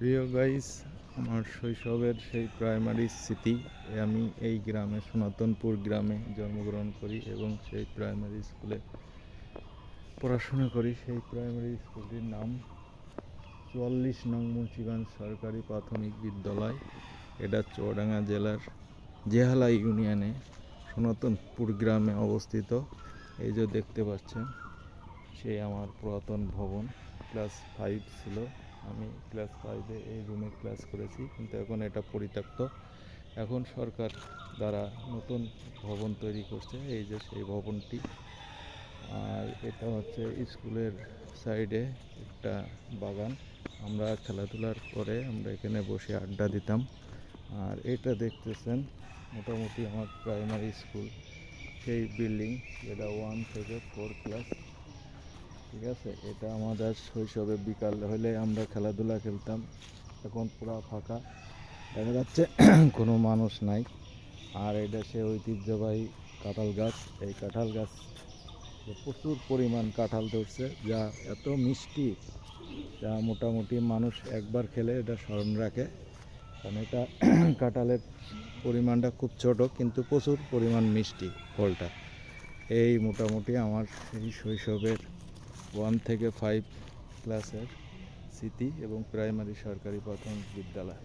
প্রিয় গাইস, আমার শৈশবের সেই প্রাইমারি স্মৃতি। আমি এই গ্রামে, সনাতনপুর গ্রামে জন্মগ্রহণ করি এবং সেই প্রাইমারি স্কুলে পড়াশোনা করি। সেই প্রাইমারি স্কুলটির নাম ৪৪ নং মুন্সিগঞ্জ সরকারি প্রাথমিক বিদ্যালয়। এটা চুয়াডাঙ্গা জেলার জেহালা ইউনিয়নে সনাতনপুর গ্রামে অবস্থিত। এই যে দেখতে পাচ্ছেন, সেই আমার পুরাতন ভবন। ক্লাস 5 ছিল, আমি ক্লাস 5-এ এই রুমে ক্লাস করেছি, কিন্তু এখন এটা পরিত্যক্ত। এখন সরকার দ্বারা নতুন ভবন তৈরি করছে, এই যে সেই ভবনটি। আর এটা হচ্ছে স্কুলের সাইডে একটা বাগান। আমরা খেলাধুলার পরে আমরা এখানে বসে আড্ডা দিতাম। আর এটা দেখতেছেন মোটামুটি আমার প্রাইমারি স্কুল, সেই বিল্ডিং, যেটা 1 থেকে 4 ক্লাস। ঠিক আছে, এটা আমাদের শৈশবে বিকাল হলে আমরা খেলাধুলা খেলতাম। এখন পুরো ফাঁকা, দেখা যাচ্ছে কোনো মানুষ নাই। আর এটা সে ঐতিহ্যবাহী কাঁঠাল গাছ। এই কাঁঠাল গাছ প্রচুর পরিমাণ কাঁঠাল ধরছে, যা এত মিষ্টি, যা মোটামুটি মানুষ একবার খেলে এটা স্মরণ রাখে। কারণ এটা কাঁঠালের পরিমাণটা খুব ছোট, কিন্তু প্রচুর পরিমাণ মিষ্টি ফলটা। এই মোটামুটি আমার এই শৈশবের 1 থেকে 5 ক্লাসের স্মৃতি এবং প্রাইমারি সরকারি প্রাথমিক বিদ্যালয়।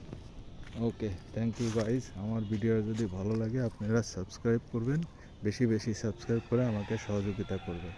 ওকে, থ্যাংক ইউ গাইজ। আমার ভিডিও যদি ভালো লাগে আপনারা সাবস্ক্রাইব করবেন, বেশি বেশি সাবস্ক্রাইব করে আমাকে সহযোগিতা করবেন।